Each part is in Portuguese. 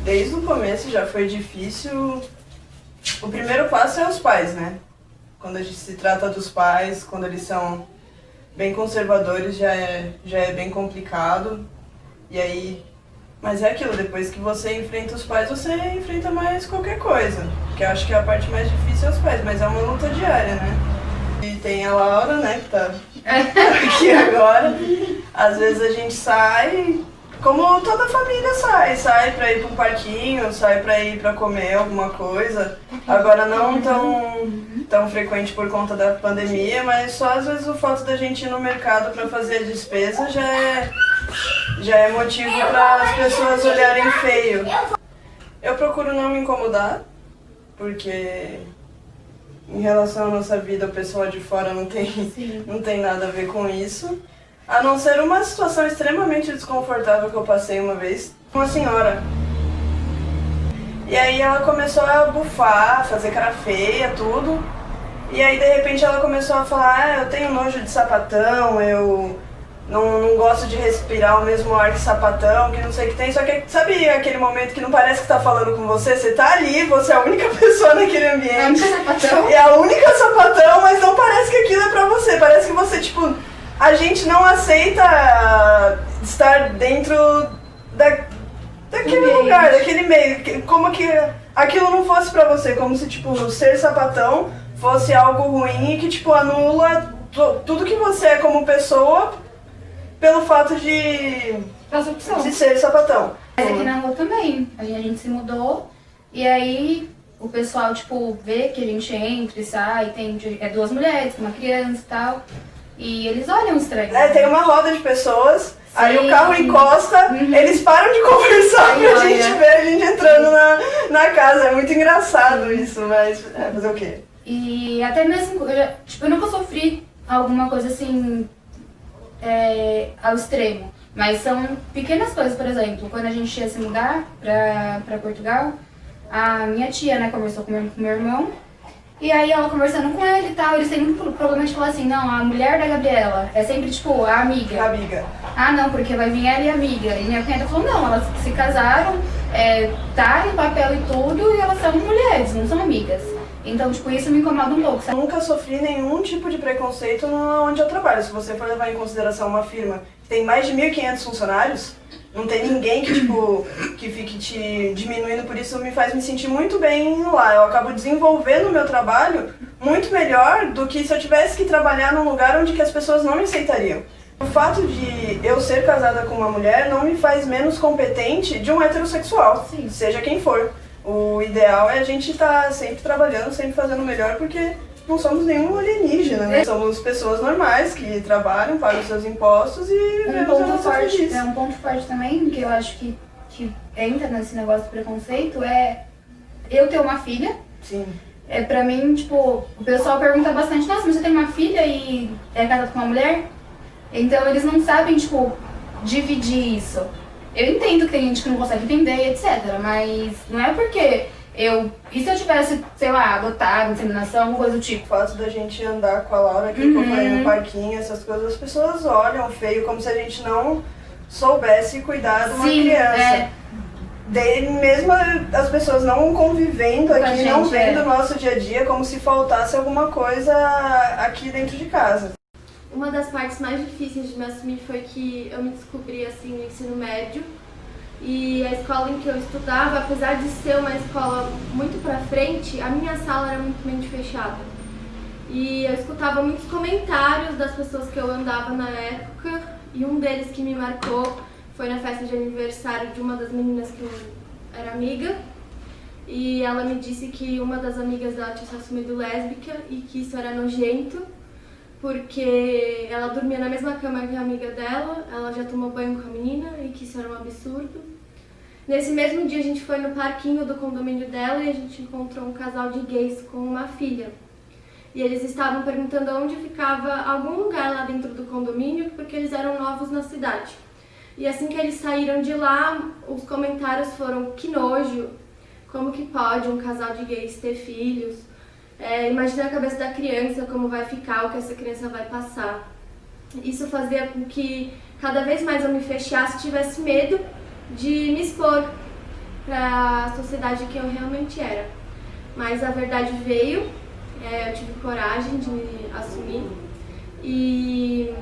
desde o começo já foi difícil. O primeiro passo é os pais, né? Quando a gente se trata dos pais, quando eles são bem conservadores, já é bem complicado. E aí... Mas é aquilo, depois que você enfrenta os pais, você enfrenta mais qualquer coisa. Que eu acho que a parte mais difícil é os pais, mas é uma luta diária, né? E tem a Laura, né, que tá aqui agora. Às vezes a gente sai, como toda família sai pra ir pra um parquinho, sai pra ir pra comer alguma coisa. Agora não tão frequente por conta da pandemia, mas só às vezes o fato da gente ir no mercado pra fazer a despesa já é motivo para as pessoas olharem feio. Eu procuro não me incomodar, porque em relação à nossa vida o pessoal de fora não tem nada a ver com isso. A não ser uma situação extremamente desconfortável que eu passei uma vez com uma senhora. E aí ela começou a bufar, fazer cara feia, tudo. E aí de repente ela começou a falar, eu tenho nojo de sapatão, eu não gosto de respirar o mesmo ar que sapatão, que não sei o que tem. Só que sabe aquele momento que não parece que tá falando com você? Você tá ali, você é a única pessoa naquele ambiente. A única sapatão. É a única sapatão, mas não parece que aquilo é pra você. Parece que você, tipo... A gente não aceita estar dentro daquele lugar, daquele meio. Como que aquilo não fosse pra você. Como se, tipo, ser sapatão fosse algo ruim e que, tipo, anula tudo que você é como pessoa pelo fato de ser sapatão. Mas aqui na rua também. A gente se mudou e aí o pessoal, tipo, vê que a gente entra e sai, tem duas mulheres, uma criança e tal. E eles olham estranho. Tem uma roda de pessoas, sim. Aí o carro encosta, eles param de conversar pra gente ver a gente entrando na casa. É muito engraçado isso, mas fazer o quê? E até mesmo, eu nunca sofri alguma coisa assim, ao extremo. Mas são pequenas coisas, por exemplo, quando a gente ia se mudar pra Portugal, a minha tia, né, conversou com meu irmão. E aí ela conversando com ele e tal, eles têm muito problema de falar assim, não, a mulher da Gabriela é sempre tipo a amiga. Amiga. Ah não, porque vai vir ela e a amiga. E minha cunhada falou, não, elas se casaram, tá em papel e tudo, e elas são mulheres, não são amigas. Então, tipo, isso me incomoda um pouco. Eu nunca sofri nenhum tipo de preconceito onde eu trabalho. Se você for levar em consideração uma firma que tem mais de 1.500 funcionários, não tem ninguém que, tipo, que fique te diminuindo, por isso me faz me sentir muito bem lá. Eu acabo desenvolvendo o meu trabalho muito melhor do que se eu tivesse que trabalhar num lugar onde que as pessoas não me aceitariam. O fato de eu ser casada com uma mulher não me faz menos competente de um heterossexual, sim, seja quem for. O ideal é a gente estar sempre trabalhando, sempre fazendo o melhor, porque não somos nenhum alienígena, né? Somos pessoas normais que trabalham, pagam seus impostos e vivemos a nossa vida. Um ponto forte também, que eu acho que entra nesse negócio de preconceito, é eu ter uma filha. Sim. Pra mim, tipo, o pessoal pergunta bastante, nossa, mas você tem uma filha e é casado com uma mulher? Então eles não sabem, tipo, dividir isso. Eu entendo que tem gente que não consegue entender, etc. Mas não é porque e se eu tivesse, sei lá, adotado, inseminação, alguma coisa do tipo? O fato da gente andar com a Laura aqui, como eu falei, no parquinho, essas coisas, as pessoas olham feio, como se a gente não soubesse cuidar de uma criança. Mesmo as pessoas não convivendo aqui, não vendo o nosso dia a dia, como se faltasse alguma coisa aqui dentro de casa. Uma das partes mais difíceis de me assumir foi que eu me descobri assim no ensino médio. E a escola em que eu estudava, apesar de ser uma escola muito pra frente, a minha sala era muito mente fechada. E eu escutava muitos comentários das pessoas que eu andava na época, e um deles que me marcou foi na festa de aniversário de uma das meninas que eu era amiga. E ela me disse que uma das amigas dela tinha se assumido lésbica e que isso era nojento, porque ela dormia na mesma cama que a amiga dela, ela já tomou banho com a menina e que isso era um absurdo. Nesse mesmo dia a gente foi no parquinho do condomínio dela e a gente encontrou um casal de gays com uma filha. E eles estavam perguntando onde ficava algum lugar lá dentro do condomínio, porque eles eram novos na cidade. E assim que eles saíram de lá, os comentários foram: que nojo, como que pode um casal de gays ter filhos? Imagina a cabeça da criança, como vai ficar, o que essa criança vai passar. Isso fazia com que cada vez mais eu me fechasse, tivesse medo de me expor. para a sociedade que eu realmente era. Mas a verdade veio, eu tive coragem de me assumir e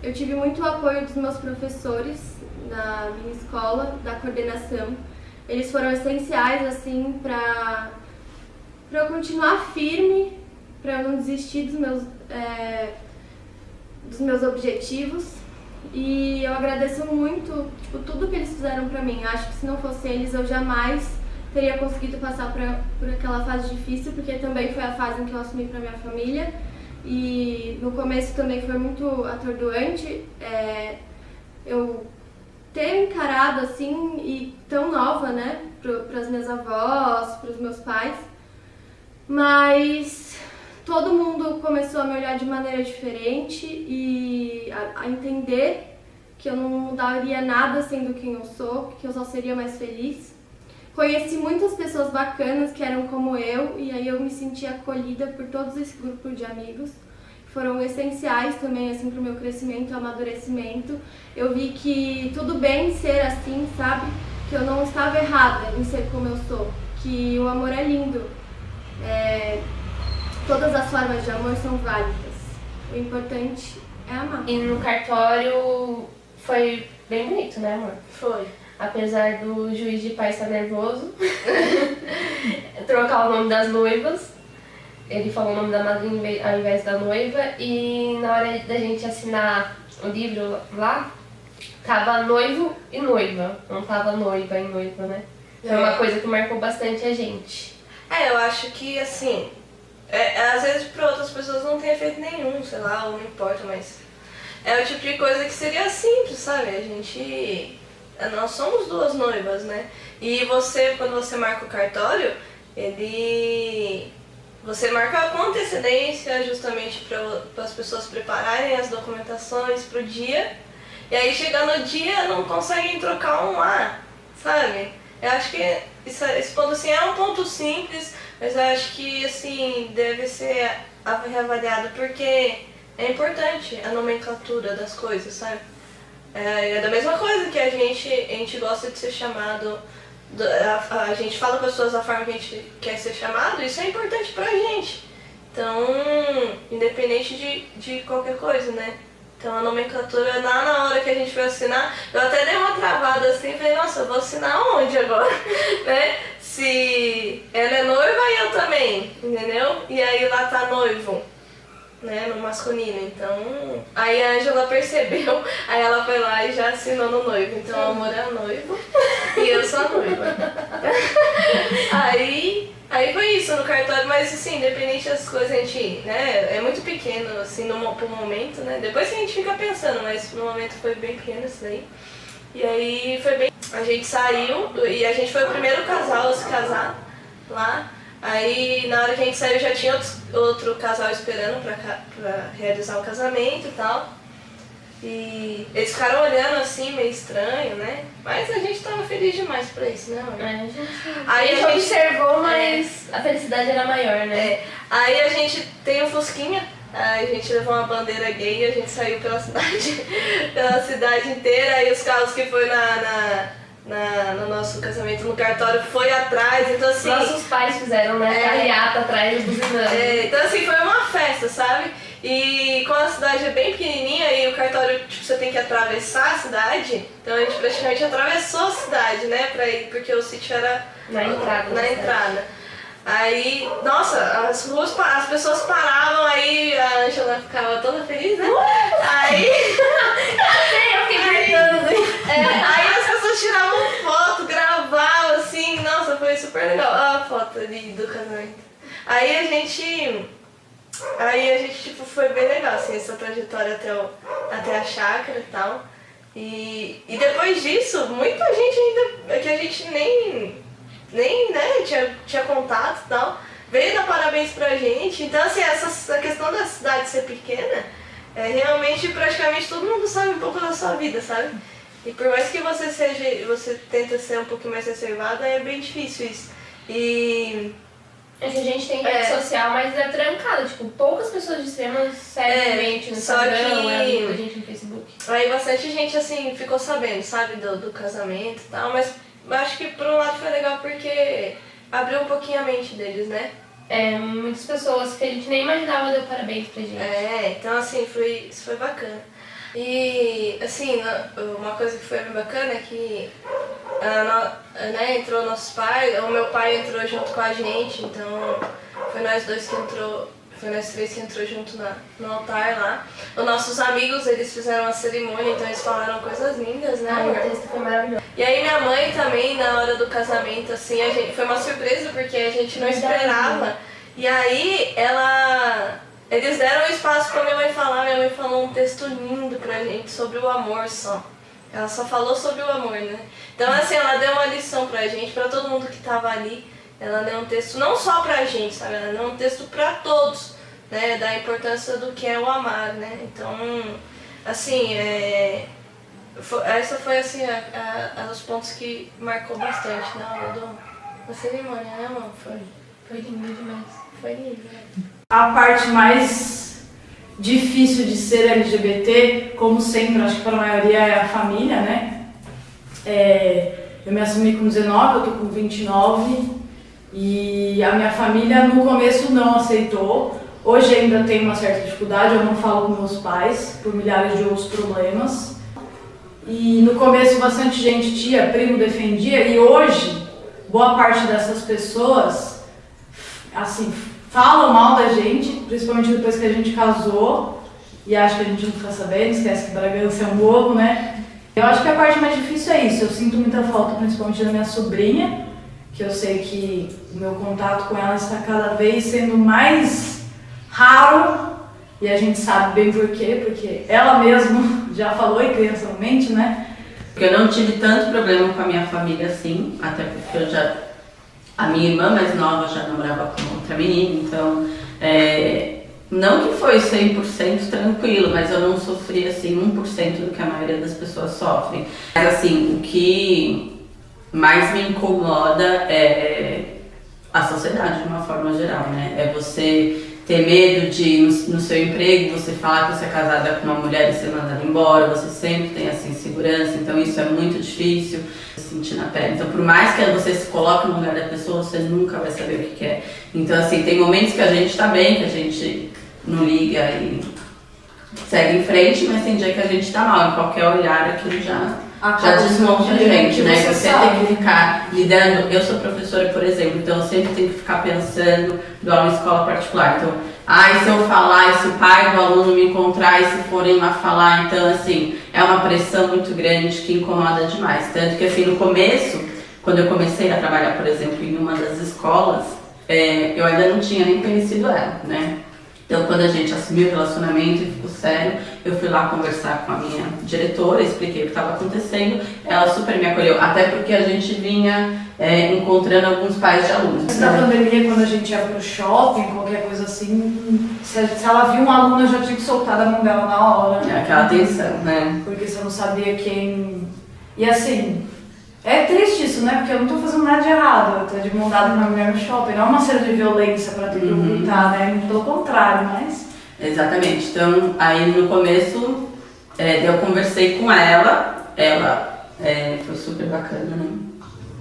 eu tive muito apoio dos meus professores na minha escola, da coordenação. Eles foram essenciais assim para eu continuar firme, para eu não desistir dos meus objetivos. E eu agradeço muito tudo que eles fizeram para mim. Eu acho que se não fosse eles, eu jamais teria conseguido passar por aquela fase difícil, porque também foi a fase em que eu assumi para minha família. E no começo também foi muito atordoante. Eu ter encarado assim, e tão nova, né, para as minhas avós, para os meus pais. Mas todo mundo começou a me olhar de maneira diferente e a entender que eu não mudaria nada sendo quem eu sou, que eu só seria mais feliz. Conheci muitas pessoas bacanas que eram como eu e aí eu me senti acolhida por todos esse grupo de amigos. Foram essenciais também assim, para o meu crescimento e amadurecimento. Eu vi que tudo bem ser assim, sabe? Que eu não estava errada em ser como eu sou, que o amor é lindo. Todas as formas de amor são válidas. O importante é amar. E no cartório foi bem bonito, né, amor? Foi. Apesar do juiz de paz estar nervoso, trocar o nome das noivas. Ele falou o nome da madrinha ao invés da noiva. E na hora da gente assinar o livro lá, tava noivo e noiva. Não tava noiva e noiva, né? Foi uma coisa que marcou bastante a gente. Eu acho que, assim, às vezes para outras pessoas não tem efeito nenhum, sei lá, ou não importa, mas é o tipo de coisa que seria simples, sabe? Nós somos duas noivas, né? E você, quando você marca o cartório, você marca com antecedência justamente para as pessoas prepararem as documentações para o dia, e aí chega no dia não conseguem trocar um A, sabe? Eu acho que esse ponto assim é um ponto simples, mas eu acho que assim deve ser reavaliado porque é importante a nomenclatura das coisas, sabe? É da mesma coisa que a gente gosta de ser chamado, a gente fala para as pessoas da forma que a gente quer ser chamado, isso é importante pra gente. Então, independente de qualquer coisa, né? Então a nomenclatura, na hora que a gente foi assinar, eu até dei uma travada assim, falei, nossa, eu vou assinar onde agora? Né? Se ela é noiva e eu também, entendeu? E aí lá tá noivo, né, no masculino. Então, aí a Ângela percebeu, aí ela foi lá e já assinou no noivo. Então o amor é noivo e eu sou a noiva. Aí foi isso no cartório, mas assim, independente das coisas, a gente, né, é muito pequeno, assim, pro momento, né, depois a gente fica pensando, mas no momento foi bem pequeno isso daí. E aí foi bem, a gente saiu e a gente foi o primeiro casal a se casar lá. Aí na hora que a gente saiu já tinha outro casal esperando pra realizar o casamento e tal. E eles ficaram olhando assim, meio estranho, né? Mas a gente tava feliz demais pra isso, né, amor? Aí a gente observou, mas a felicidade era maior, né? Aí a gente tem um fusquinha, aí a gente levou uma bandeira gay e a gente saiu pela cidade inteira. Aí os carros que foi no nosso casamento no cartório foi atrás, então assim... Nossos pais fizeram, né? Carreata atrás, buzinando. Então assim, foi uma festa, sabe? E como a cidade é bem pequenininha e o cartório, tipo, você tem que atravessar a cidade, então a gente praticamente atravessou a cidade, né, pra ir, porque o sítio era na entrada. Aí, nossa, as pessoas paravam, aí a Ângela ficava toda feliz, né? Aí... eu fiquei gritando. Aí as pessoas tiravam foto, gravavam, assim, nossa, foi super legal. Olha a foto ali do casamento. Aí a gente, tipo, foi bem legal, assim, essa trajetória até a chácara e tal. E depois disso, muita gente ainda, que a gente nem né, tinha contato e tal, veio dar parabéns pra gente. Então, assim, essa questão da cidade ser pequena, realmente, praticamente todo mundo sabe um pouco da sua vida, sabe? E por mais que você tenta ser um pouquinho mais reservada, é bem difícil isso. E... a gente tem rede social, mas é trancada, tipo, poucas pessoas de extrema seriamente no Instagram, a gente no Facebook. Aí bastante gente, assim, ficou sabendo, sabe, do casamento e tal, mas eu acho que por um lado foi legal abriu um pouquinho a mente deles, né? Muitas pessoas que a gente nem imaginava deu parabéns pra gente. Então assim, isso foi bacana. E assim, uma coisa que foi bem bacana é que né, entrou nossos pais, o meu pai entrou junto com a gente, então foi nós três que entrou junto no altar lá. Os nossos amigos, eles fizeram a cerimônia, então eles falaram coisas lindas, né? O texto foi maravilhoso. E aí minha mãe também, na hora do casamento, assim, foi uma surpresa, porque a gente não esperava. E aí eles deram espaço pra minha mãe falar, minha mãe falou um texto lindo pra gente sobre o amor só. Ela só falou sobre o amor, né? Então assim, ela deu uma lição pra gente, pra todo mundo que tava ali. Ela deu um texto não só pra gente, sabe? Ela deu um texto pra todos, né? Da importância do que é o amar, né? Então, assim, essa foi assim, os pontos que marcou bastante na hora da cerimônia, né, amor? Foi lindo demais. Foi lindo, né? A parte mais difícil de ser LGBT, como sempre, acho que para a maioria é a família, né? Eu me assumi com 19, eu tô com 29 e a minha família no começo não aceitou. Hoje ainda tem uma certa dificuldade, eu não falo com meus pais por milhares de outros problemas. E no começo bastante gente, tia, primo, defendia, e hoje boa parte dessas pessoas, assim, falam mal da gente, principalmente depois que a gente casou, e acho que a gente não fica sabendo, esquece que Bragança é um ovo, né? Eu acho que a parte mais difícil é isso, eu sinto muita falta principalmente da minha sobrinha, que eu sei que o meu contato com ela está cada vez sendo mais raro, e a gente sabe bem por quê, porque ela mesma já falou, e criança não mente, né? Porque eu não tive tanto problema com a minha família assim, até porque a minha irmã mais nova já namorava com outra menina, então não que foi 100% tranquilo, mas eu não sofri assim 1% do que a maioria das pessoas sofrem. Mas assim, o que mais me incomoda é a sociedade de uma forma geral, né? É você ter medo de, no seu emprego, você falar que você é casada com uma mulher e ser mandada embora, você sempre tem essa insegurança, então isso é muito difícil de sentir na pele. Então, por mais que você se coloque no lugar da pessoa, você nunca vai saber o que é. Então, assim, tem momentos que a gente tá bem, que a gente não liga e segue em frente, mas tem dia que a gente tá mal, em qualquer olhar aquilo já desmonta a gente, né? Você tem que ficar lidando. Eu sou professora, por exemplo, então eu sempre tenho que ficar pensando do aula em escola particular. Então, e se eu falar, e se o pai do aluno me encontrar, e se forem lá falar, então assim, é uma pressão muito grande que incomoda demais. Tanto que assim, no começo, quando eu comecei a trabalhar, por exemplo, em uma das escolas, eu ainda não tinha nem conhecido ela, né? Então, quando a gente assumiu o relacionamento e ficou sério, eu fui lá conversar com a minha diretora, expliquei o que estava acontecendo, ela super me acolheu, até porque a gente vinha encontrando alguns pais de alunos. Antes da pandemia, quando a gente ia pro shopping, qualquer coisa assim, se ela viu um aluno, eu já tinha que soltar da mão dela na hora. Aquela tensão, né? Porque você não sabia quem... E assim, é triste isso, né? Porque eu não tô fazendo nada de errado, eu tô de mão dada com uma mulher no shopping, não é uma cena de violência pra ter que ocultar, né? Muito pelo contrário, mas... Exatamente. Então, aí no começo, eu conversei com ela foi super bacana, né?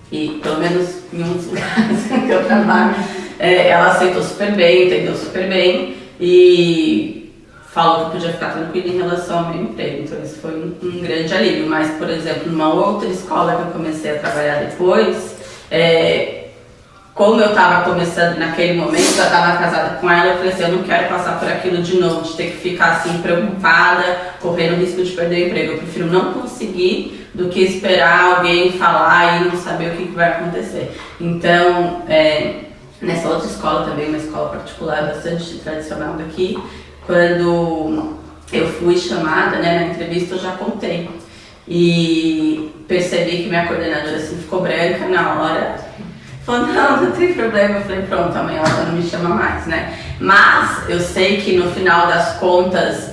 E pelo menos em um dos lugares que eu trabalho, ela aceitou super bem, entendeu super bem e falou que podia ficar tranquila em relação ao meu emprego. Então isso foi um grande alívio. Mas, por exemplo, numa outra escola que eu comecei a trabalhar depois, como eu estava começando naquele momento, eu estava casada com ela, eu falei assim, eu não quero passar por aquilo de novo, de ter que ficar assim preocupada, correndo o risco de perder o emprego. Eu prefiro não conseguir do que esperar alguém falar e não saber o que vai acontecer. Então, nessa outra escola também, uma escola particular bastante tradicional daqui, quando eu fui chamada, né, na entrevista, eu já contei. E percebi que minha coordenadora assim, ficou branca na hora. Falou, não tem problema. Eu falei, pronto, amanhã ela não me chama mais, né? Mas eu sei que no final das contas,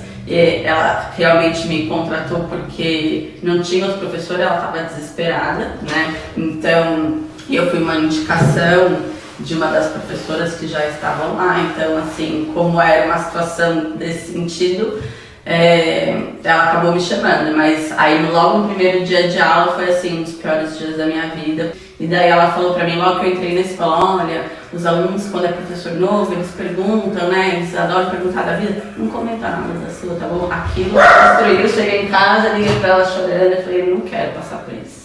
ela realmente me contratou porque não tinha outro professor, ela estava desesperada, né? Então, eu fui uma indicação de uma das professoras que já estavam lá. Então, assim, como era uma situação desse sentido, ela acabou me chamando. Mas aí, logo no primeiro dia de aula, foi assim, um dos piores dias da minha vida. E daí ela falou pra mim, logo que eu entrei na escola, olha, os alunos, quando é professor novo, eles perguntam, né? Eles adoram perguntar da vida. Não comenta nada da sua, tá bom? Aquilo destruiu, eu cheguei em casa, liguei pra ela chorando, eu falei, não quero passar por isso.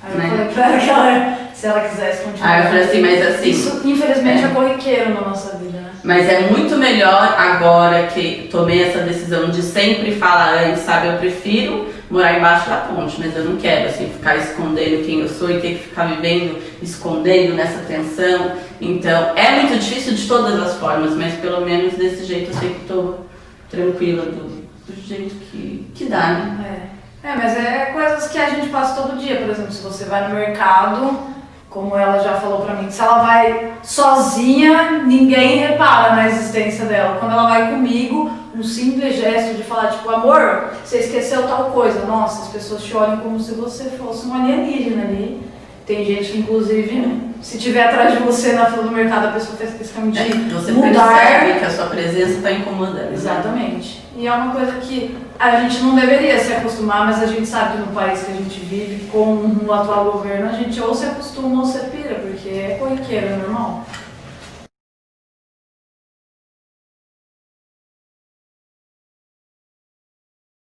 Aí eu falei pra ela que se ela quisesse continuar. Aí eu falei assim, mas assim... Isso, infelizmente, é corriqueiro na nossa vida, né? Mas é muito melhor agora que tomei essa decisão de sempre falar antes, sabe? Eu prefiro morar embaixo da ponte, mas eu não quero, assim, ficar escondendo quem eu sou e ter que ficar vivendo, escondendo nessa tensão. Então, é muito difícil de todas as formas, mas pelo menos desse jeito eu sei que tô tranquila do jeito que dá, né? Mas é coisas que a gente passa todo dia. Por exemplo, se você vai no mercado, como ela já falou pra mim, se ela vai sozinha, ninguém repara na existência dela. Quando ela vai comigo, um simples gesto de falar, tipo, amor, você esqueceu tal coisa. Nossa, as pessoas te olham como se você fosse um alienígena ali. Tem gente que, inclusive, se tiver atrás de você na fila do mercado, a pessoa fez questão de você mudar. percebe que a sua presença está incomodando. Exatamente. E é uma coisa que a gente não deveria se acostumar, mas a gente sabe que no país que a gente vive, com o atual governo, a gente ou se acostuma ou se pira, porque é corriqueiro, é normal.